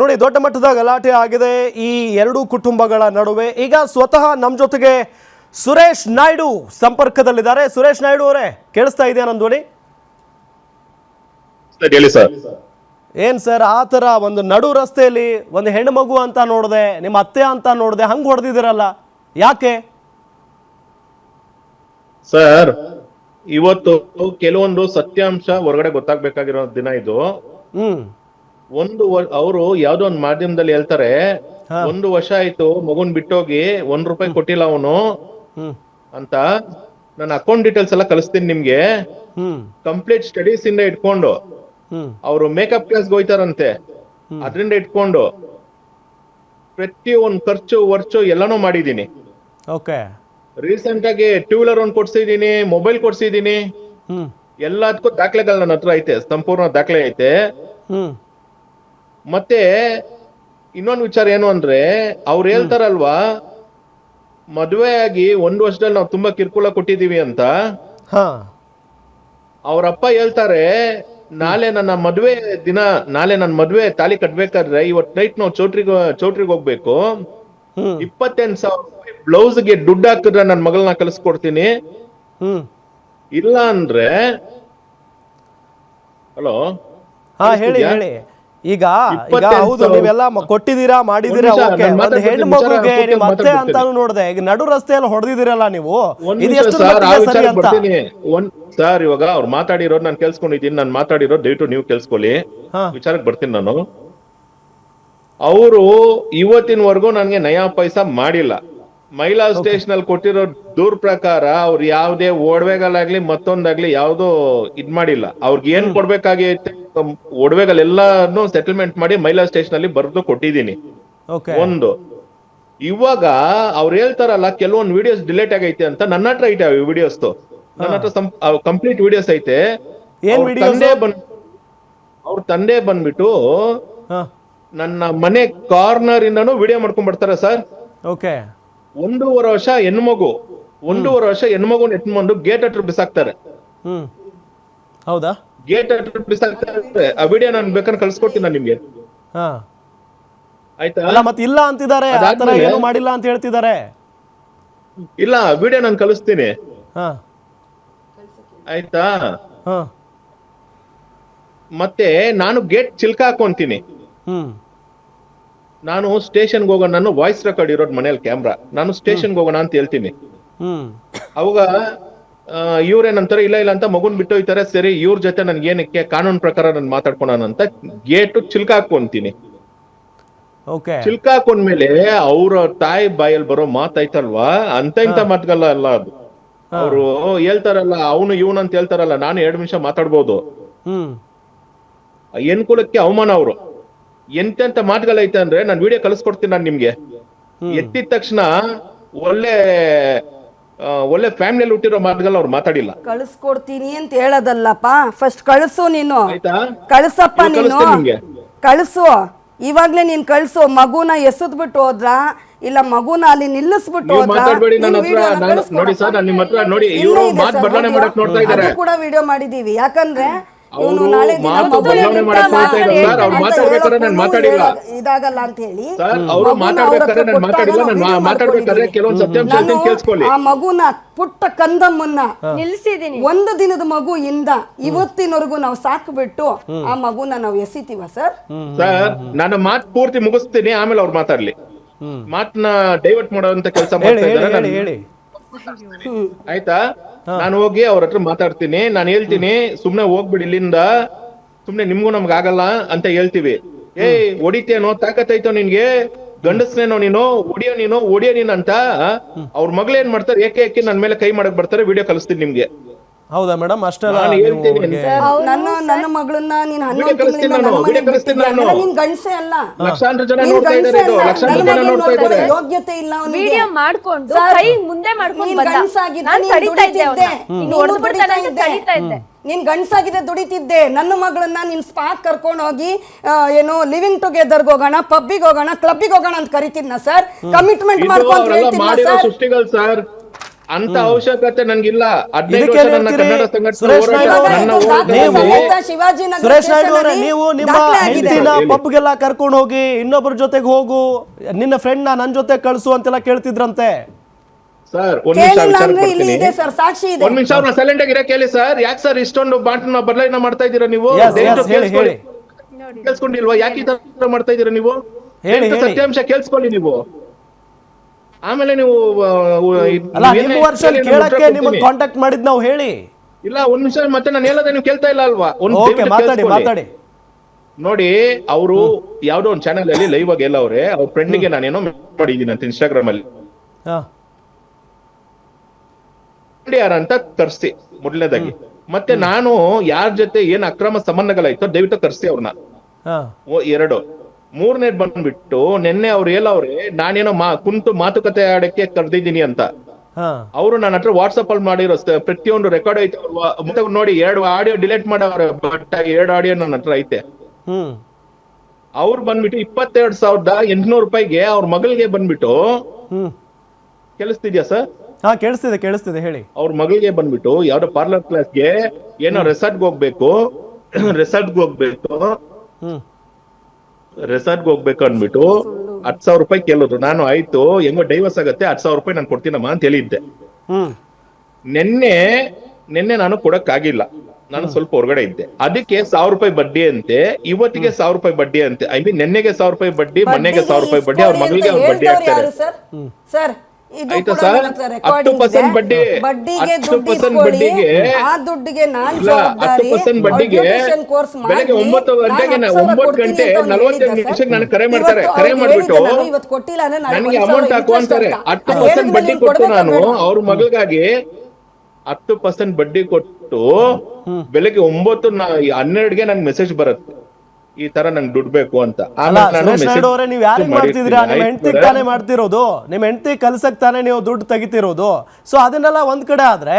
ನೋಡಿ, ದೊಡ್ಡ ಮಟ್ಟದ ಗಲಾಟೆ ಆಗಿದೆ ಈ ಎರಡು ಕುಟುಂಬಗಳ ನಡುವೆ. ಈಗ ಸ್ವತಃ ನಮ್ಮ ಜೊತೆಗೆ ಸುರೇಶ್ ನಾಯ್ಡು ಸಂಪರ್ಕದಲ್ಲಿದ್ದಾರೆ. ಸುರೇಶ್ ನಾಯ್ಡು ಅವರೇ, ಕೇಳಿಸ್ತಾ ಇದೆಯಾ ನನ್ನ ಧ್ವನಿ? ಏನ್ ಸರ್, ಆ ಥರ ಒಂದು ನಡು ರಸ್ತೆಯಲ್ಲಿ ಒಂದು ಹೆಣ್ಣು ಮಗು ಅಂತ ನೋಡಿದೆ, ನಿಮ್ಮ ಅತ್ತೆ ಅಂತ ನೋಡಿದೆ, ಹಂಗೆ ಹೊಡೆದಿದ್ದೀರಲ್ಲ, ಯಾಕೆ ಸರ್? ಇವತ್ತು ಕೆಲವೊಂದು ಸತ್ಯಾಂಶ ಹೊರಗಡೆ ಗೊತ್ತಾಗ್ಬೇಕಾಗಿರೋ ದಿನ ಇದು. ಅವರು ಯಾವ್ದೋ ಒಂದು ಮಾಧ್ಯಮದಲ್ಲಿ ಹೇಳ್ತಾರೆ, 1 ವರ್ಷ ಆಯ್ತು ಮಗುನ್ ಬಿಟ್ಟೋಗಿ ₹1 ಕೊಟ್ಟಿಲ್ಲ ಅವನು ಅಂತ. ನನ್ನ ಅಕೌಂಟ್ ಡೀಟೇಲ್ಸ್ ಎಲ್ಲ ಕಳಿಸ್ತೀನಿ ನಿಮ್ಗೆ. ಕಂಪ್ಲೀಟ್ ಸ್ಟಡೀಸ್ ಇಂದ ಇಟ್ಕೊಂಡು ಅವರು ಮೇಕಪ್ ಕ್ಲಾಸ್ ಹೋಯ್ತಾರಂತೆ, ಅದರಿಂದ ಇಟ್ಕೊಂಡು ಪ್ರತಿ ಒಂದ್ ಖರ್ಚು ಎಲ್ಲಾನು ಮಾಡಿದೀನಿ. ರೀಸೆಂಟ್ ಆಗಿ 2 ವೀಲರ್ ಒಂದು ಕೊಡ್ಸಿದೀನಿ, ಮೊಬೈಲ್ ಕೊಡ್ಸಿದೀನಿ, ಎಲ್ಲದಕ್ಕೂ ದಾಖಲೆಗಳು ನನ್ನ ಹತ್ರ ಐತೆ, ಸಂಪೂರ್ಣ ದಾಖಲೆ ಐತೆ. ಮತ್ತೆ ಇನ್ನೊಂದು ವಿಚಾರ ಏನು ಅಂದ್ರೆ, ಅವ್ರು ಹೇಳ್ತಾರಲ್ವಾ, ಮದುವೆ ಆಗಿ 1 ವರ್ಷದಲ್ಲಿ ನಾವು ತುಂಬಾ ಕಿರುಕುಳ ಕೊಟ್ಟಿದೀವಿ ಅಂತ. ಅವ್ರಪ್ಪ ಹೇಳ್ತಾರೆ, ನಾಳೆ ನನ್ನ ಮದುವೆ ತಾಲಿ ಕಟ್ಬೇಕಾದ್ರೆ ಇವತ್ ನೈಟ್ ನಾವು ಚೌಟ್ರಿಗೆ ಹೋಗ್ಬೇಕು, 28,000 ಬ್ಲೌಸ್ಗೆ ದುಡ್ಡು ಹಾಕಿದ್ರೆ ನನ್ನ ಮಗಳನ್ನ ಕಳಿಸ್ಕೊಡ್ತೀನಿ, ಇಲ್ಲ ಅಂದ್ರೆ. ಹಲೋ, ಹೇಳಿ. ಈಗ ಹೌದು, ನೀವೆಲ್ಲ ಕೊಟ್ಟಿದ್ದೀರಾ, ಮಾಡಿದೀರಾ, ಓಕೆ. ಒಂದು ಹೆಣ್ಣು ಮಗುಗೆ ನಿಮ್ಮ ಅತ್ತೆ ಅಂತಾನು ನೋಡಿದೆ, ಈಗ ನಡು ರಸ್ತೆಯಲ್ಲಿ ಹೊಡೆದಿದ್ದೀರಲ್ಲ ನೀವು, ಇದು ಎಷ್ಟು ಸರಿ ಅಂತ? ಸರ್, ಇವಾಗ ಅವ್ರು ಮಾತಾಡಿರೋದು ನಾನು ಕೇಳಿಸ್ಕೊಂಡಿದ್ದೀನಿ, ನಾನು ಮಾತಾಡಿರೋದು ದಯವಿಟ್ಟು ನೀವು ಕೇಳಿಸ್ಕೊಳ್ಳಿ, ವಿಚಾರಕ್ಕೆ ಬರ್ತೀನಿ ನಾನು. ಅವರು ಇವತ್ತಿನವರೆಗೂ ನನ್ಗೆ ನಯಾ ಪೈಸಾ ಮಾಡಿಲ್ಲ. ಮಹಿಳಾ ಸ್ಟೇಷನ್ ಅಲ್ಲಿ ಕೊಟ್ಟಿರೋ ದೂರ್ ಪ್ರಕಾರ ಅವ್ರು ಯಾವ್ದೇ ಒಡವೆಗಳಾಗ್ಲಿ ಮತ್ತೊಂದಾಗ್ಲಿ ಯಾವ್ದು ಮಾಡಿಲ್ಲ. ಅವ್ರಿಗೆ ಏನ್ ಕೊಡ್ಬೇಕಾಗೈತೆ ಒಡವೆಗಳೆಲ್ಲಾನು ಸೆಟಲ್ಮೆಂಟ್ ಮಾಡಿ ಮಹಿಳಾ ಸ್ಟೇಷನ್ ಅಲ್ಲಿ ಬರ್ದು ಕೊಟ್ಟಿದ್ದೀನಿ. ಒಂದು, ಇವಾಗ ಅವ್ರು ಹೇಳ್ತಾರಲ್ಲ ಕೆಲವೊಂದು ವಿಡಿಯೋಸ್ ಡಿಲೇಟ್ ಆಗೈತೆ ಅಂತ, ನನ್ನ ಹತ್ರ ಐತೆ ವಿಡಿಯೋಸ್, ನನ್ನ ಹತ್ರ ಕಂಪ್ಲೀಟ್ ವಿಡಿಯೋಸ್ ಐತೆ. ಅವ್ರ ತಂದೆ ಬಂದ್ಬಿಟ್ಟು ನನ್ನ ಮನೆ ಕಾರ್ನರ್ ಇಂದಾನು ವಿಡಿಯೋ ಮಾಡ್ಕೊಂಡ್ ಬರ್ತಾರೆ ಸರ್. 1.5 ವರ್ಷ ಹೆಣ್ಮಗು, 1.5 ವರ್ಷ ಹೆಣ್ಮಗುನ ಎತ್ಕೊಂಡು ಗೇಟ್ ಹತ್ರ ಬಿಸಾಕ್ತಾರೆ. ಹೌದಾ? ಗೇಟ್ ಹತ್ರ ಬಿಸಾಕ್ತಾರೆ. ಆ ವಿಡಿಯೋ ನಾನು ಬೇಕಾದ್ರೆ ಕಳ್ಸ್ಕೊಡ್ತೀನಿ ನಾನು ನಿಮ್ಗೆ, ಆಯ್ತಾ? ಮತ್ತೆ ಇಲ್ಲ ಅಂತಿದ್ದಾರೆ, ಏನು ಮಾಡಿಲ್ಲ ಅಂತ ಹೇಳ್ತಿದ್ದಾರೆ. ಇಲ್ಲ, ವಿಡಿಯೋ ನಾನು ಕಳಿಸ್ತೀನಿ, ಆಯ್ತಾ? ಮತ್ತೆ ನಾನು ಗೇಟ್ ಚಿಲ್ಕ ಹಾಕೊಂತೀನಿ. ನಾನು ಸ್ಟೇಷನ್ಗೆ ಹೋಗೋಣ, ನಾನು ವಾಯ್ಸ್ ರೆಕಾರ್ಡ್ ಇರೋದು ಮನೇಲಿ ಕ್ಯಾಮ್ರಾ, ನಾನು ಸ್ಟೇಷನ್ಗೆ ಹೋಗೋಣ ಅಂತ ಹೇಳ್ತೀನಿ. ಅವಾಗ ಇವ್ರೇನಂತಾರೆ, ಇಲ್ಲ ಅಂತ ಮಗುನ್ ಬಿಟ್ಟು ಹೋಯ್ತಾರೆ. ಸರಿ, ಇವ್ರ ಜೊತೆ ನನ್ಗೆ ಏನಕ್ಕೆ, ಕಾನೂನು ಪ್ರಕಾರ ನಾನು ಮಾತಾಡ್ಕೊಳ ಅಂತ ಗೇಟ್ ಚಿಲ್ಕ ಹಾಕೊಂತೀನಿ. ಚಿಲ್ಕ ಹಾಕೊಂಡ್ಮೇಲೆ ಅವ್ರ ತಾಯಿ ಬಾಯಲ್ಲಿ ಬರೋ ಮಾತಾಯ್ತಲ್ವಾ, ಅಂತ ಇಂತ ಮಾತುಗಲ್ಲ ಅಲ್ಲ ಅದು. ಅವ್ರು ಹೇಳ್ತಾರಲ್ಲ, ಅವನು ಇವನು ಅಂತ ಹೇಳ್ತಾರಲ್ಲ, ನಾನು 2 ನಿಮಿಷ ಮಾತಾಡ್ಬೋದು. ಅನುಕೂಲಕ್ಕೆ ಅವಮಾನ. ಅವರು ಎಂತೆಂತ ಮಾತುಗಳೈತೆ ಅಂದ್ರೆ, ನಾನು ವಿಡಿಯೋ ಕಳಿಸ್ಕೊಡ್ತೀನಿ ನಾನು ನಿಮ್ಗೆ. ಎತ್ತಿದ ತಕ್ಷಣ ಒಳ್ಳೆ ಫ್ಯಾಮಿಲಿಯಲ್ಲಿ ಹುಟ್ಟಿರೋ ಮಾತುಗಳು ಅವ್ರು ಮಾತಾಡಿಲ್ಲ. ಕಳಿಸ್ಕೊಡ್ತೀನಿ ಅಂತ ಹೇಳೋದಲ್ಲಪ್ಪ, ಫಸ್ಟ್ ಕಳಿಸು ನೀನು, ಕಳಿಸಪ್ಪ ನೀನು, ಕಳಿಸು, ಇವಾಗ್ಲೇ ನೀನ್ ಕಳಿಸು. ಮಗುನ ಎಸದ್ಬಿಟ್ಟು ಹೋದ್ರ ಇಲ್ಲ ಮಗುನ ಅಲ್ಲಿ ನಿಲ್ಲಿಸ್ಬಿಟ್ಟು ನೋಡಿ ಸರ್, ನಾನು ನಿಮ್ಮ ಹತ್ರ ನೋಡಿ, ಇವರು ಮಾತು ಬದಲಾವಣೆ ಮಾಡಕ್ ನೋಡ್ತಾ ಇದ್ದಾರೆ, ಕೂಡ ವಿಡಿಯೋ ಮಾಡಿದೀವಿ. ಯಾಕಂದ್ರೆ ಇದಾಗಲ್ಲ ಅಂತ ಹೇಳಿ ಆ ಮಗುನ ಪುಟ್ಟ ಕಂದಮ್ಮನ್ನ ನಿಲ್ಸಿದೀನಿ. 1 ದಿನದ ಮಗು ಇಂದ ಇವತ್ತಿನವರೆಗೂ ನಾವು ಸಾಕ್ಬಿಟ್ಟು ಆ ಮಗುನ ನಾವು ಎಸಿತೀವ ಸರ್? ನನ್ನ ಮಾತು ಪೂರ್ತಿ ಮುಗಿಸ್ತೀನಿ, ಆಮೇಲೆ ಅವ್ರು ಮಾತಾಡ್ಲಿ. ಮಾತನ್ನ ಡೈವರ್ಟ್ ಮಾಡೋಂತ ಕೆಲಸ ಮಾಡ್ತಾ ಇದ್ದಾರೆ, ಆಯ್ತಾ? ನಾನು ಹೋಗಿ ಅವ್ರ ಹತ್ರ ಮಾತಾಡ್ತೀನಿ, ನಾನು ಹೇಳ್ತೀನಿ, ಸುಮ್ನೆ ಹೋಗ್ಬಿಡಿ ಇಲ್ಲಿಂದ, ಸುಮ್ನೆ ನಿಮ್ಗೂ ನಮ್ಗ ಆಗಲ್ಲ ಅಂತ ಹೇಳ್ತೀವಿ. ಹೊಡಿತೇನೋ, ತಾಕತ್ತೈತೋ ನಿನ್ಗೆ, ಗಂಡಸ್ನೇನೋ ನೀನು, ಹೊಡಿಯೋ ನೀನು ಅಂತ. ಅವ್ರ ಮಗಳು ಏನ್ ಮಾಡ್ತಾರೆ, ಏಕೆ ನನ್ ಮೇಲೆ ಕೈ ಮಾಡಕ್ ಬರ್ತಾರೆ. ವಿಡಿಯೋ ಕಳಿಸ್ತೀನಿ ನಿಮ್ಗೆ. ಹೌದಾ ಮೇಡಮ್? ಅಷ್ಟೆಲ್ಲ ನನ್ನ ಮಗಳನ್ನ ನೀನ್ 11 ತಿಂಗಳಿಂದ ನೀನ್ ಗಂಡಸೆ ಅಲ್ಲ, ಲಕ್ಷಾಂತರ ಜನ ನೋಡ್ತಾ ಇದ್ದಾರೆ, ಯೋಗ್ಯತೆ ಇಲ್ಲ ವಿಡಿಯೋ ಮಾಡ್ಕೊಂಡು ಕೈ ಮುಂದೆ ಮಾಡ್ಕೊಂಡು ನೀನ್ ಗಂಡಸಾಗಿದೆ, ದುಡಿತಿದ್ದೆ. ನನ್ನ ಮಗಳನ್ನ ನೀನ್ ಸ್ಪಾಕ್ ಕರ್ಕೊಂಡು ಹೋಗಿ ಏನೋ ಲಿವಿಂಗ್ ಟುಗೆದರ್ಗೆ ಹೋಗೋಣ, ಪಬ್ಬಿಗೆ ಹೋಗೋಣ, ಕ್ಲಬ್ಬಿಗೆ ಹೋಗೋಣ ಅಂತ ಕರಿತಿದ್ನ ಸರ್? ಕಮಿಟ್ಮೆಂಟ್ ಮಾಡ್ಕೊಂಡು ಹೇಳ್ತಿದ್ನ ಸರ್? ಸೃಷ್ಟಿಗಳು ಸರ್, ಅಂತ ಅವಶ್ಯಕತೆ ನನ್ಗಿಲ್ಲ. 15 ಇದಕ್ಕೆ ವರ್ಷ ನನ್ನ ಹೇಳ್ತೀರಿ, ಕನ್ನಡ ಸಂಘಟನೆ ಸುರೇಶ್ ಹೋರಾಟ, ನಾಯ್ಡು ಅವರೇ, ನನ್ನ ಇದು ದಾಖಲೆ ಹೋರಾಟದಲ್ಲಿ ಸಮೇತ ಶಿವಾಜಿನಗರ ಸುರೇಶ್ ನಾಯ್ಡು ಅವರೇ, ಸ್ಟೇಷನಲ್ಲಿ ನೀವು ನಿಮ್ಮ ದಾಖಲೆ ಆಗಿದೆ. ಹೆಂಡತಿನ ಪಬ್ಗೆಲ್ಲ ಕರ್ಕೊಂಡು ಹೋಗಿ ಇನ್ನೊಬ್ಬರ ಜೊತೆಗೆ ಹೋಗು, ನಿನ್ನ ಫ್ರೆಂಡ್ ನನ್ನ ಜೊತೆ ಕಳ್ಸು ಅಂತೆಲ್ಲ ಕೇಳ್ತಿದ್ರಂತೆ. ಸರ್ ಒಂದ್ ನಿಮಿಷ ಕೇಳಿಲ್ಲ ವಿಚಾರ ಅಂದ್ರೆ ಇಲ್ಲಿ ಕೊಡ್ತೀನಿ. ಇದೆ ಸರ್, ಸಾಕ್ಷಿ ಇದೆ. ಒಂದ್ ನಿಮಿಷ ಅವ್ರನ್ನ ಸೈಲೆಂಟ್ ಆಗಿರಕ್ಕೆ ಹೇಳಿ ಸರ್. ಯಾಕೆ ಸರ್ ಇಷ್ಟೊಂದು ಬಾಂಟನ್ನ ಬದಲಾವಣೆ ಮಾಡ್ತಾ ಇದ್ದೀರಾ ನೀವು? Yes, ದಯವಿಟ್ಟು yes, ಹೇಳಿ ಕೇಳಿಸ್ಕೊಂಡಿಲ್ವಾ? ಯಾಕೆ ಈ ತರ ಮಾಡ್ತಾ ಇದ್ದೀರಾ ನೀವು? ಹೇಳಿ, ದಯವಿಟ್ಟು ಹೇಳಿ. ಸತ್ಯಾಂಶ ಕೇಳಿಸ್ಕೊಳ್ಳಿ ನೀವು. ಆಮೇಲೆ ನೀವು ಅಲ್ಲ, ನಿಮ್ಮ ವರ್ಷನ್ ಕೇಳಕ್ಕೆ ನಿಮಗೆ ಕಾಂಟ್ಯಾಕ್ಟ್ ಮಾಡಿದ್ ನಾವು, ಹೇಳಿ. ಇಲ್ಲ ಒಂದ್ ನಿಮಿಷ, ಮತ್ತೆ ನಾನು ಹೇಳೋದೇ ನೀವು ಕೇಳ್ತಾ ಇಲ್ಲ ಅಲ್ವಾ? ಓಕೆ, ಮಾತಾಡಿ. ನೋಡಿ, ಅವರು ಯಾವ್ದೋ ಒಂದು ಚಾನೆಲ್ ಅಲ್ಲಿ ಲೈವ್ ಆಗಿ ಎಲ್ಲವ್ರೆ, ಅವ್ರ ಫ್ರೆಂಡ್ಗೆ ನಾನೇನೋ ಮಾಡಿದೀನಿ ಅಂತ ಇನ್ಸ್ಟಾಗ್ರಾಮ್ ಅಲ್ಲಿ ಯಾರಂತ ಕರ್ಸಿ ಮೊದಲನೇದಾಗಿ. ಮತ್ತೆ ನಾನು ಯಾರ ಜೊತೆ ಏನ್ ಅಕ್ರಮ ಸಂಬಂಧಗಳಾಯ್ತೋ ದಯವಿಟ್ಟು ಕರ್ಸಿ ಅವ್ರನ್ನ. 2 ಮೂರನೇದ್ ಬಂದ್ಬಿಟ್ಟು ನಿನ್ನೆ ಅವ್ರು ಹೇಳವ್ರೆ ನಾನೇನೋ ಕುಂತು ಮಾತುಕತೆ ಆಡಕ್ಕೆ ಕರ್ದಿದ್ದೀನಿ ಅಂತ. ಅವರು ನನ್ನ ಹತ್ರ ವಾಟ್ಸಪ್ ಅಲ್ಲಿ ಮಾಡಿರೋ ಪ್ರತಿಯೊಂದು ರೆಕಾರ್ಡ್ ಐತೆ. ಮತ್ತೆ ನೋಡಿ 2 ಆಡಿಯೋ ಡಿಲೀಟ್ ಮಾಡವ್ರೆ, ಬಟ್ 2 ಆಡಿಯೋ ನನ್ನ ಹತ್ರ ಐತೆ. ಅವ್ರು ಬಂದ್ಬಿಟ್ಟು 22,800 ರೂಪಾಯಿಗೆ ಅವ್ರ ಮಗಳಿಗೆ ಬಂದ್ಬಿಟ್ಟು, ಕೇಳಿಸ್ತಿದ್ಯಾ ಸರ್? ಕೇಳಿಸ್ತಿದೆ ಹೇಳಿ. ಅವ್ರ ಮಗಳಿಗೆ ಬಂದ್ಬಿಟ್ಟು ಯಾವ್ದೋ ಪಾರ್ಲರ್ ಕ್ಲಾಸ್ಗೆ ಏನೋ ರೆಸಾರ್ಟ್ಗೆ ಹೋಗ್ಬೇಕು ಅನ್ಬಿಟ್ಟು 10,000 ರೂಪಾಯಿ ಕೇಳಿದ್ರು. ನಾನು ಆಯ್ತು ಹೆಂಗೋ ಡೈವರ್ಸ್ ಆಗತ್ತೆ 10,000 ರೂಪಾಯಿ ನಾನು ಕೊಡ್ತೀನಮ್ಮ ಅಂತ ಹೇಳಿದ್ದೆ. ನಿನ್ನೆ ನಾನು ಕೊಡಕ್ ಆಗಿಲ್ಲ, ನಾನು ಸ್ವಲ್ಪ ಹೊರಗಡೆ ಇದ್ದೆ. ಅದಕ್ಕೆ 1,000 ರೂಪಾಯಿ ಬಡ್ಡಿ ಅಂತೆ, ಇವತ್ತಿಗೆ 1,000 ರೂಪಾಯಿ ಬಡ್ಡಿ ಅಂತೆ. ಐ ಮೀನ್ ನಿನ್ನೆಗೆ 1,000 ರೂಪಾಯಿ ಬಡ್ಡಿ, ಮೊನ್ನೆಗೆ 1,000 ರೂಪಾಯಿ ಬಡ್ಡಿ, ಅವ್ರ ಮಗಳಿಗೆ ಅವ್ರು ಬಡ್ಡಿ ಹಾಕ್ತಾರೆ. ಸರ್ ಆಯ್ತಾ ಸರ್? 10% ಬಡ್ಡಿ, ಬಡ್ಡಿಗೆ 10% ಬಡ್ಡಿಗೆ, ಆ ದುಡ್ಡಿಗೆ ನಾನು 10% ಬಡ್ಡಿಗೆ ಬೆಳಗ್ಗೆ 9 ಗಂಟೆಗೆ 9 ಗಂಟೆ 45 ನಿಮಿಷಕ್ಕೆ ನಾನು ಕರೆ ಮಾಡ್ತಾರೆ. ಕರೆ ಮಾಡ್ಬಿಟ್ಟು ನನಗೆ ಅಮೌಂಟ್ ಹಾಕು ಅಂತಾರೆ. 10% ಬಡ್ಡಿ ಕೊಟ್ಟು ನಾನು ಅವ್ರ ಮಗಳಿಗಾಗಿ 10% ಬಡ್ಡಿ ಕೊಟ್ಟು ಬೆಳಗ್ಗೆ 9:12ಗೆ ನನ್ಗೆ ಮೆಸೇಜ್ ಬರುತ್ತೆ, ಈ ತರ ನಂಗೆ ದುಡ್ಡು ಬೇಕು ಅಂತ. ಸುರೇಶ್ ನಾಯ್ಡು ಅವರೇ, ನೀವು ಯಾರಿಗೆ ಮಾಡ್ತಿದ್ದೀರಾ? ನಿಮ್ಮ ಹೆಂಡತಿಗೆ ತಾನೇ ಮಾಡ್ತಿರೋದು, ನಿಮ್ಮ ಹೆಂಡತಿ ಕಲ್ಸಕ್ ತಾನೇ ನೀವು ದುಡ್ಡು ತೆಗಿತಿರೋದು. ಸೊ ಅದನ್ನೆಲ್ಲ ಒಂದ್ ಕಡೆ ಆದ್ರೆ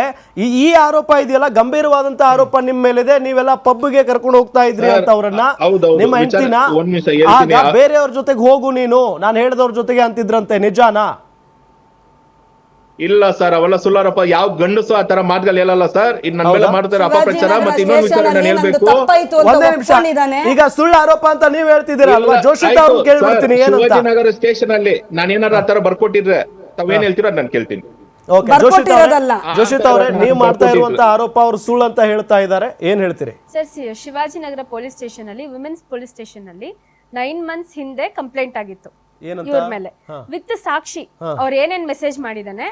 ಈ ಆರೋಪ ಇದೆಯಲ್ಲ, ಗಂಭೀರವಾದಂತ ಆರೋಪ ನಿಮ್ಮ ಮೇಲಿದೆ. ನೀವೆಲ್ಲ ಪಬ್ಗೆ ಕರ್ಕೊಂಡು ಹೋಗ್ತಾ ಇದ್ರಿ ಅಂತ ಅವ್ರನ್ನ, ನಿಮ್ಮ ಹೆಂಡತಿನ. ಆಗ ಬೇರೆಯವ್ರ ಜೊತೆಗೆ ಹೋಗು ನೀನು, ನಾನು ಹೇಳಿದವ್ರ ಜೊತೆಗೆ ಅಂತಿದ್ರಂತೆ, ನಿಜಾನಾ? ಇಲ್ಲ ಸರ್, ಅವೆಲ್ಲ ಸುಳ್ಳಾರಪ್ಪ. ಯಾವ ಗಂಡಸು ಆ ತರ ಮಾತುಗಳು ಹೇಳಲ್ಲ ಸರ್. ಇನ್ ನನ್ನ ಮೇಲೆ ಮಾಡ್ತಾರೆ ಅಪಪ್ರಚಾರ. ಮತ್ತೆ ಇನ್ನೊಂದು ವಿಚಾರ ನಾನು ಹೇಳ್ಬೇಕು. ಒಂದೇ ನಿಮಿಷ, ಈಗ ಸುಳ್ಳು ಆರೋಪ ಅಂತ ನೀವ್ ಹೇಳ್ತಿದ್ದೀರಲ್ವಾ, ಜೋಶಿತ್ ಅವ್ರು ಕೇಳ್ಬಿಡ್ತೀನಿ ಏನಂತ. ಶಿವಾಜಿನಗರ ಸ್ಟೇಷನ್ ಅಲ್ಲಿ ನಾನು ಏನಾರ ಆ ತರ ಬರ್ಕೊಟ್ಟಿದ್ರೆ ತಾವೇನ್ ಹೇಳ್ತೀರೋ ನಾನು ಕೇಳ್ತೀನಿ. ಜೋಶಿತ್ ಅವರೇ, ನೀವು ಮಾಡ್ತಾ ಇರುವಂತ ಆರೋಪ ಅವ್ರು ಸುಳ್ಳು ಅಂತ ಹೇಳ್ತಾ ಇದ್ದಾರೆ, ಏನ್ ಹೇಳ್ತೀರಿ ಸರ್? ಶಿವಾಜಿನಗರ ಪೊಲೀಸ್ ಸ್ಟೇಷನ್ ಅಲ್ಲಿ, ವುಮೆನ್ಸ್ ಪೊಲೀಸ್ ಸ್ಟೇಷನ್ ಅಲ್ಲಿ 9 ಮಂತ್ಸ್ ಹಿಂದೆ ಕಂಪ್ಲೇಂಟ್ ಆಗಿತ್ತು ಇವ್ರ ಮೇಲೆ, ವಿತ್ ಸಾಕ್ಷಿ. ಅವ್ರ ಏನೇನ್ ಮೆಸೇಜ್ ಮಾಡಿದಾನೆ,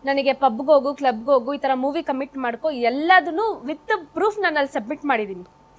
ನನಗೆ ಪಬ್ಗೆ ಹೋಗು, ಕ್ಲಬ್ಗೆ ಹೋಗು, ಈ ತರ ಮೂವಿ ಕಮಿಟ್ ಮಾಡ್ಕೋ, ಎಲ್ಲದನ್ನು ವಿತ್ ಪ್ರೂಫ್ ನಾನು ಅಲ್ಲಿ ಸಬ್ಮಿಟ್ ಮಾಡಿದೀನಿ.